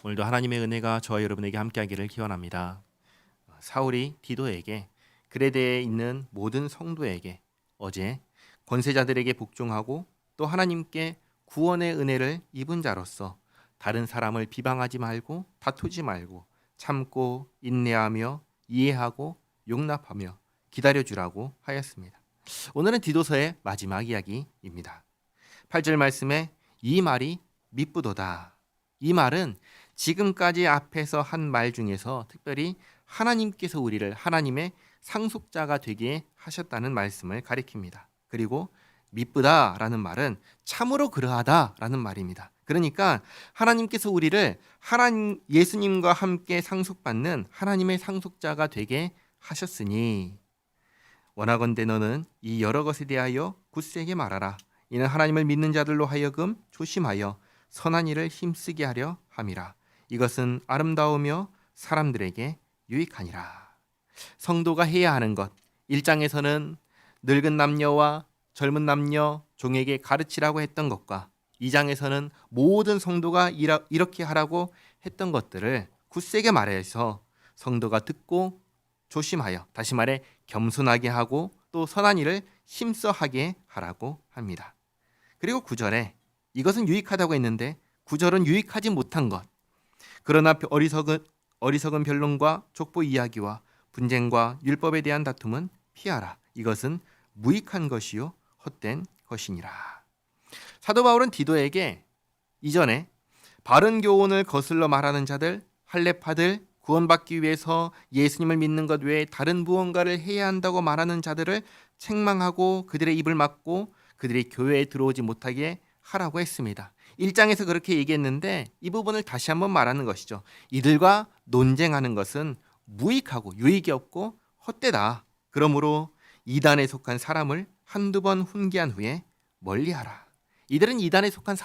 오늘도 하나님의 은혜가 저와 여러분에게 함께하기를 기원합니다. 사울이 디도에게 그레데에 있는 모든 성도에게 어제 권세자들에게 복종하고 또 하나님께 구원의 은혜를 입은 자로서 다른 사람을 비방하지 말고 다투지 말고 참고 인내하며 이해하고 용납하며 기다려주라고 하였습니다. 오늘은 디도서의 마지막 이야기입니다. 8절 말씀에 이 말이 미쁘도다. 이 말은 지금까지 앞에서 한 말 중에서 특별히 하나님께서 우리를 하나님의 상속자가 되게 하셨다는 말씀을 가리킵니다. 그리고 미쁘다라는 말은 참으로 그러하다라는 말입니다. 그러니까 하나님께서 우리를 하나님 예수님과 함께 상속받는 하나님의 상속자가 되게 하셨으니 원하건대 너는 이 여러 것에 대하여 굳세게 말하라. 이는 하나님을 믿는 자들로 하여금 조심하여 선한 일을 힘쓰게 하려 함이라. 이것은 아름다우며 사람들에게 유익하니라. 성도가 해야 하는 것, 1장에서는 늙은 남녀와 젊은 남녀 종에게 가르치라고 했던 것과 2장에서는 모든 성도가 이렇게 하라고 했던 것들을 굳세게 말해서 성도가 듣고 조심하여, 다시 말해 겸손하게 하고 또 선한 일을 힘써 하게 하라고 합니다. 그리고 9절에 이것은 유익하다고 했는데 9절은 유익하지 못한 것, 그러나 어리석은 변론과 족보 이야기와 분쟁과 율법에 대한 다툼은 피하라. 이것은 무익한 것이요 헛된 것이니라. 사도 바울은 디도에게 이전에 바른 교훈을 거슬러 말하는 자들, 할례파들, 구원받기 위해서 예수님을 믿는 것 외에 다른 무언가를 해야 한다고 말하는 자들을 책망하고 그들의 입을 막고 그들이 교회에 들어오지 못하게 하라고 했습니다. 1장에서 그렇게 얘기했는데 이 부분을 다시 한번 말하는 것이죠. 이들과 논쟁하는 것은 무익하고 유익이 없고 헛되다. 그러므로 이단에 속한 사람을 한두 번 훈계한 후에 멀리하라. 이들은 이단에 속한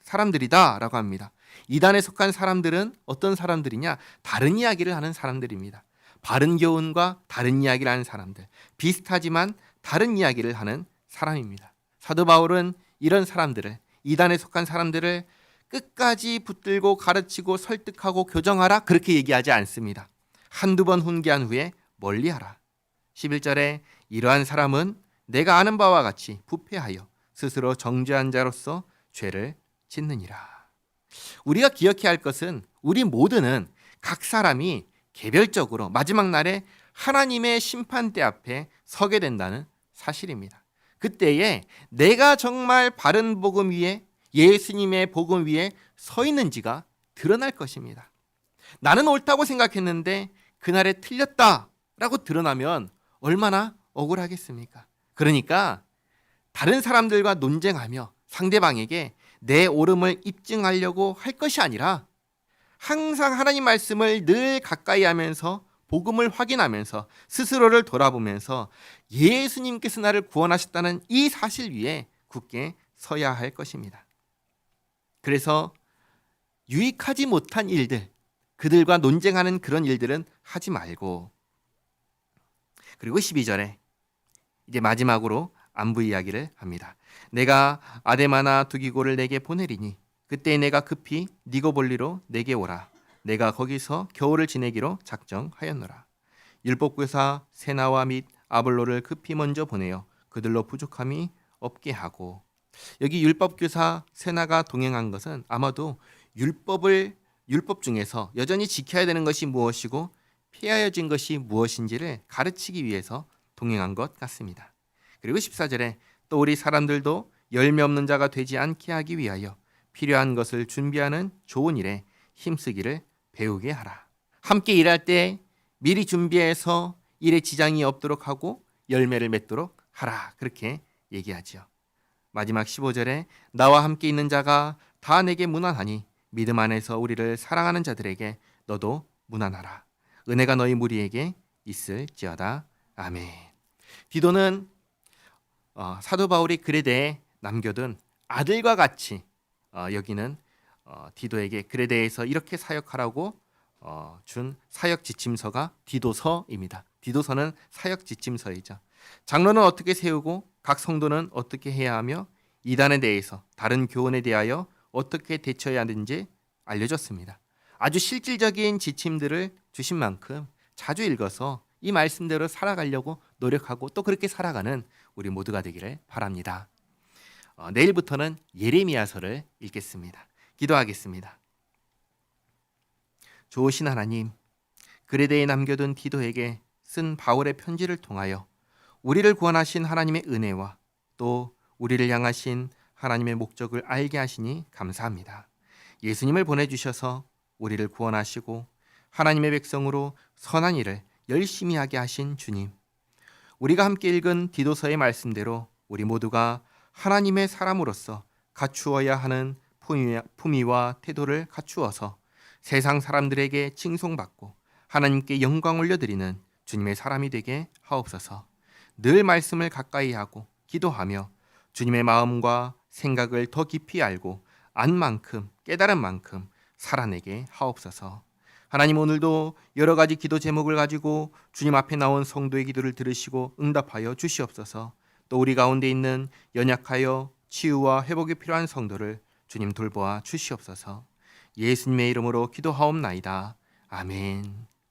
사람들이다라고 합니다. 이단에 속한 사람들은 어떤 사람들이냐? 다른 이야기를 하는 사람들입니다. 바른 교훈과 다른 이야기를 하는 사람들, 비슷하지만 다른 이야기를 하는 사람입니다. 사도 바울은 이런 사람들을, 이단에 속한 사람들을 끝까지 붙들고 가르치고 설득하고 교정하라 그렇게 얘기하지 않습니다. 한두 번 훈계한 후에 멀리하라. 11절에 이러한 사람은 내가 아는 바와 같이 부패하여 스스로 정죄한 자로서 죄를 짓느니라. 우리가 기억해야 할 것은 우리 모두는 각 사람이 개별적으로 마지막 날에 하나님의 심판대 앞에 서게 된다는 사실입니다. 그때에 내가 정말 바른 복음 위에, 예수님의 복음 위에 서 있는지가 드러날 것입니다. 나는 옳다고 생각했는데 그날에 틀렸다라고 드러나면 얼마나 억울하겠습니까? 그러니까 다른 사람들과 논쟁하며 상대방에게 내 옳음을 입증하려고 할 것이 아니라 항상 하나님 말씀을 늘 가까이 하면서 복음을 확인하면서 스스로를 돌아보면서 예수님께서 나를 구원하셨다는 이 사실 위에 굳게 서야 할 것입니다. 그래서 유익하지 못한 일들, 그들과 논쟁하는 그런 일들은 하지 말고, 그리고 12절에 이제 마지막으로 안부 이야기를 합니다. 내가 아데마나 두기고를 내게 보내리니 그때 내가 급히 니고볼리로 내게 오라. 내가 거기서 겨울을 지내기로 작정하였노라. 율법교사 세나와 및 아볼로를 급히 먼저 보내어 그들로 부족함이 없게 하고, 여기 율법교사 세나가 동행한 것은 아마도 율법 중에서 여전히 지켜야 되는 것이 무엇이고 피하여진 것이 무엇인지를 가르치기 위해서 동행한 것 같습니다. 그리고 14절에 또 우리 사람들도 열매 없는 자가 되지 않게 하기 위하여 필요한 것을 준비하는 좋은 일에 힘쓰기를 배우게 하라. 함께 일할 때 미리 준비해서 일에 지장이 없도록 하고 열매를 맺도록 하라. 그렇게 얘기하지요. 마지막 15절에 나와 함께 있는 자가 다 내게 무난하니 믿음 안에서 우리를 사랑하는 자들에게 너도 무난하라. 은혜가 너희 무리에게 있을지어다. 아멘. 디도는 사도 바울이 그레데에 남겨둔 아들과 같이 여기는 디도에게 그레데에서 이렇게 사역하라고 준 사역 지침서가 디도서입니다. 디도서는 사역 지침서이죠. 장로는 어떻게 세우고 각 성도는 어떻게 해야 하며 이단에 대해서, 다른 교훈에 대하여 어떻게 대처해야 하는지 알려줬습니다. 아주 실질적인 지침들을 주신 만큼 자주 읽어서 이 말씀대로 살아가려고 노력하고 또 그렇게 살아가는 우리 모두가 되기를 바랍니다. 내일부터는 예레미야서를 읽겠습니다. 기도하겠습니다. 좋으신 하나님, 그레데에 남겨둔 디도에게 쓴 바울의 편지를 통하여 우리를 구원하신 하나님의 은혜와 또 우리를 향하신 하나님의 목적을 알게 하시니 감사합니다. 예수님을 보내주셔서 우리를 구원하시고 하나님의 백성으로 선한 일을 열심히 하게 하신 주님, 우리가 함께 읽은 디도서의 말씀대로 우리 모두가 하나님의 사람으로서 갖추어야 하는 품위와 태도를 갖추어서 세상 사람들에게 칭송받고 하나님께 영광 올려드리는 주님의 사람이 되게 하옵소서. 늘 말씀을 가까이 하고 기도하며 주님의 마음과 생각을 더 깊이 알고 안 만큼 깨달은 만큼 살아내게 하옵소서. 하나님, 오늘도 여러 가지 기도 제목을 가지고 주님 앞에 나온 성도의 기도를 들으시고 응답하여 주시옵소서. 또 우리 가운데 있는 연약하여 치유와 회복이 필요한 성도를 주님 돌보아 주시옵소서. 예수님의 이름으로 기도하옵나이다. 아멘.